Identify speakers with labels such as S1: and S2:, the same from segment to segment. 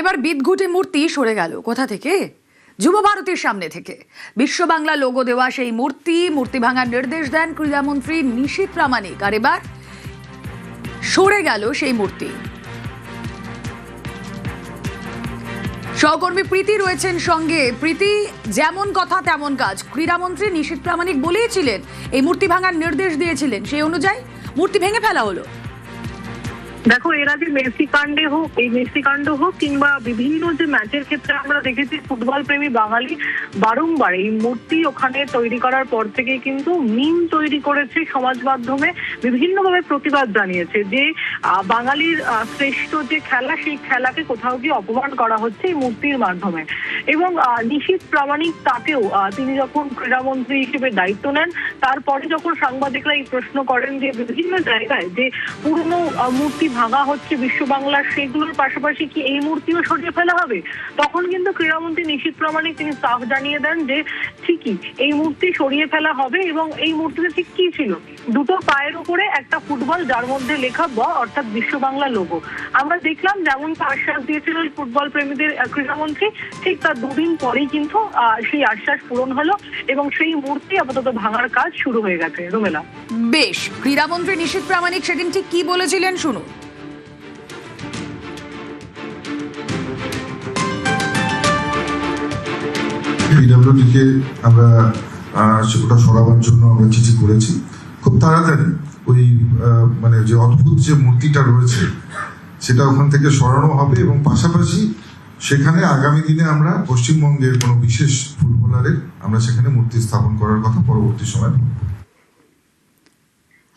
S1: এবার বিদঘুটে মূর্তি সরে গেল কোথা থেকে? যুব ভারতীর সামনে থেকে। বিশ্ব বাংলা লোগো দেওয়া সেই মূর্তি ভাঙার নির্দেশ দেন ক্রীড়ামন্ত্রী নিশীথ প্রামাণিক। আর এবার সরে গেল সেই মূর্তি। সহকর্মী প্রীতি রয়েছেন সঙ্গে। প্রীতি, যেমন কথা তেমন কাজ। ক্রীড়ামন্ত্রী নিশীথ প্রামাণিক বলেইছিলেন এই মূর্তি ভাঙার নির্দেশ দিয়েছিলেন, সেই অনুযায়ী মূর্তি ভেঙে ফেলা হলো।
S2: দেখো, এর আগে মেসি কাণ্ড হোক কিংবা বিভিন্ন যে ম্যাচের ক্ষেত্রে আমরা দেখেছি ফুটবল প্রেমী বাঙালি বারংবার এই মূর্তি ওখানে তৈরি করার পর থেকে কিন্তু মিম তৈরি করেছে, সমাজ মাধ্যমে বিভিন্নভাবে প্রতিবাদ জানিয়েছে যে বাঙালির শ্রেষ্ঠ যে খেলা, সেই খেলাকে কোথাও গিয়ে অপমান করা হচ্ছে এই মূর্তির মাধ্যমে। এবং নিশীথ প্রামাণিক তাকেও তিনি যখন ক্রীড়ামন্ত্রী হিসেবে দায়িত্ব নেন, তারপরে যখন সাংবাদিকরা এই প্রশ্ন করেন যে বিভিন্ন জায়গায় যে পুরনো মূর্তি ভাঙা হচ্ছে বিশ্ব বাংলার, সেগুলোর পাশাপাশি কি এই মূর্তিও সরিয়ে ফেলা হবে, তখন কিন্তু ক্রীড়ামন্ত্রী নিশীথ প্রামাণিক তিনি সাফ জানিয়ে দেন যে ঠিকই এই মূর্তি সরিয়ে ফেলা হবে। এবং এই মূর্তিতে ঠিক কি ছিল? দুটো পায়ের উপরে একটা ফুটবল, যার মধ্যে লেখা ব অর্থাৎ বিশ্ব বাংলা লোগো। আমরা দেখলাম যেমন আশ্বাস দিয়েছিল ফুটবল প্রেমীদের ক্রীড়ামন্ত্রী, ঠিক তার দুদিন পরেই কিন্তু সেই আশ্বাস পূরণ হলো এবং সেই মূর্তি আপাতত ভাঙার কাজ শুরু হয়ে গেছে। রুমেলা,
S1: বেশ, ক্রীড়ামন্ত্রী নিশীথ প্রামাণিক সেদিন ঠিক কি বলেছিলেন শুনুন।
S3: পিডব্লিউডিকে আমরা সেটা সরাবার জন্য আমরা চিঠি করেছি। খুব তাড়াতাড়ি ওই মানে যে অদ্ভুত যে মূর্তিটা রয়েছে সেটা ওখান থেকে সরানো হবে এবং পাশাপাশি সেখানে আগামী দিনে আমরা পশ্চিমবঙ্গের কোনো বিশেষ ফুটবলারের আমরা সেখানে মূর্তি স্থাপন করার কথা পরবর্তী সময়।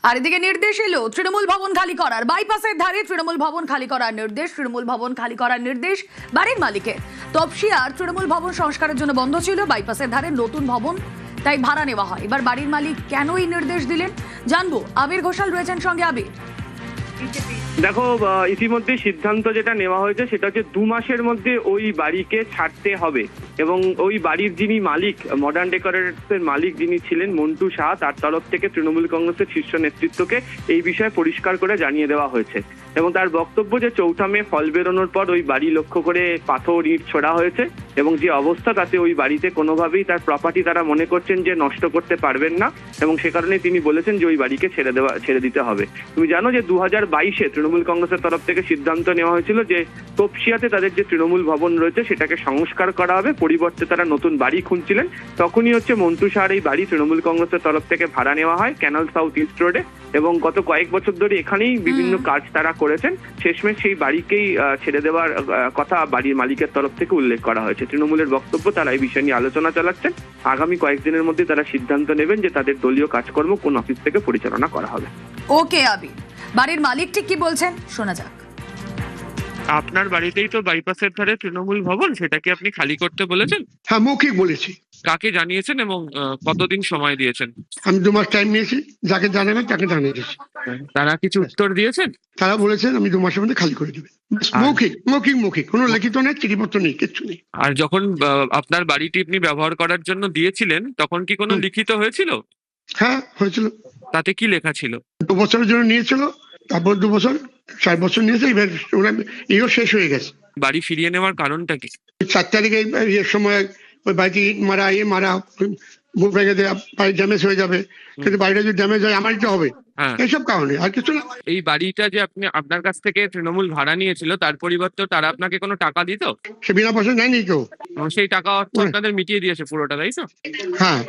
S1: আর এদিকে নির্দেশ এলো তৃণমূল ভবন খালি করার। বাইপাসের ধারে তৃণমূল ভবন খালি করার নির্দেশ। তৃণমূল ভবন খালি করার নির্দেশ বাড়ির মালিকের। তপসিয়ার তৃণমূল ভবন সংস্কারের জন্য বন্ধ ছিল, বাইপাসের ধারে নতুন ভবন, তাই ভাড়া নেওয়া হয়। এবার বাড়ির মালিক কেন এই নির্দেশ দিলেন জানবো। আবির ঘোষাল রয়েছেন সঙ্গে। আবির,
S4: দেখো, ইতিমধ্যে সিদ্ধান্ত যেটা নেওয়া হয়েছে সেটা হচ্ছে 2 মাসের মধ্যে ওই বাড়িকে ছাড়তে হবে এবং ওই বাড়ির যিনি মালিক, মডার্ন ডেকোরেটসের মালিক যিনি ছিলেন মন্টু শাহ, তার তরফ থেকে তৃণমূল কংগ্রেসের শীর্ষ নেতৃত্বকে এই বিষয়ে পরিষ্কার করে জানিয়ে দেওয়া হয়েছে। এবং তার বক্তব্য যে 4 মে ফল বেরোনোর পর ওই বাড়ি লক্ষ্য করে পাথর ইট ছোড়া হয়েছে এবং যে অবস্থা তাতে ওই বাড়িতে কোনোভাবেই তার প্রপার্টি তারা মনে করছেন যে নষ্ট করতে পারবেন না এবং সে কারণে তিনি বলেছেন যে ওই বাড়িকে ছেড়ে দিতে হবে। তুমি জানো যে 2022-এ তৃণমূল কংগ্রেসের তরফ থেকে সিদ্ধান্ত নেওয়া হয়েছিল যে তপসিয়াতে তাদের যে তৃণমূল ভবন রয়েছে সেটাকে সংস্কার করা হবে, পরিবর্তে তারা নতুন বাড়ি খুঁজছিলেন। তখনই হচ্ছে মন্টু শাহর এই বাড়ি তৃণমূল কংগ্রেসের তরফ থেকে ভাড়া নেওয়া হয় ক্যানাল সাউথ ইস্ট রোডে এবং গত কয়েক বছর ধরে এখানেই বিভিন্ন কাজ তারা করেছেন। শেষমেশ সেই বাড়িকেই ছেড়ে দেওয়ার কথা বাড়ির মালিকের তরফ থেকে উল্লেখ করা হয়েছে। তৃণমূলের বক্তব্য, তারা এই বিষয় নিয়ে আলোচনা চালাচ্ছেন। আগামী কয়েকদিনের মধ্যে তারা সিদ্ধান্ত নেবেন যে তাদের দলীয় কাজকর্ম কোন অফিস থেকে পরিচালনা করা হবে।
S1: ওকে আবির, বাড়ির মালিক ঠিক কি বলছেন শোনা যাক।
S5: আপনার বাড়িতেই তো বাইপাসের ধারে তৃণমূল ভবন, সেটাকে আপনি খালি করতে বলেছেন?
S6: হ্যাঁ, মৌখিক বলেছি।
S5: কাকে জানিয়েছেন এবং কতদিন সময় দিয়েছেন?
S6: আমি 2 মাস টাইম নিয়েছি, যাকে জানাবেন তাকে জানিয়েছি।
S5: তারা কিছু উত্তর দিয়েছেন?
S6: তারা বলেছেন আমি 2 মাসের মধ্যে খালি করে দেবে। মৌখিক, কোনো লিখিত নেই, চিঠিপত্র নেই, কিচ্ছু নেই।
S5: আর যখন আপনার বাড়িটি আপনি ব্যবহার করার জন্য দিয়েছিলেন তখন কি কোনো লিখিত হয়েছিল?
S6: হ্যাঁ, হয়েছিল।
S5: তাতে কি লেখা ছিল?
S6: 2 বছরের জন্য নিয়েছিল, তারপর 2 বছর 4 বছর নিয়েছে, এবার এও শেষ হয়ে গেছে।
S5: বাড়ি ফিরিয়ে নেওয়ার কারণটা কি?
S6: 4 তারিখে এর সময় ওই বাড়িতে ইট মারা বুক ভেঙে দেওয়া, বাড়ি ড্যামেজ হয়ে যাবে, কিন্তু বাড়িটা যদি ড্যামেজ হয় আমারই তো হবে। এইসব কারণে, আর কিছু না।
S5: এই বাড়িটা যে আপনি আপনার কাছ থেকে তৃণমূল ভাড়া নিয়েছিল তার পরিবর্তে তারা আপনাকে কোনো টাকা দিত?
S6: সে বিনা পয়সা নেয়নি কেউ।
S5: সেই টাকা আপনাদের মিটিয়ে দিয়েছে পুরোটা, তাই তো?
S6: হ্যাঁ।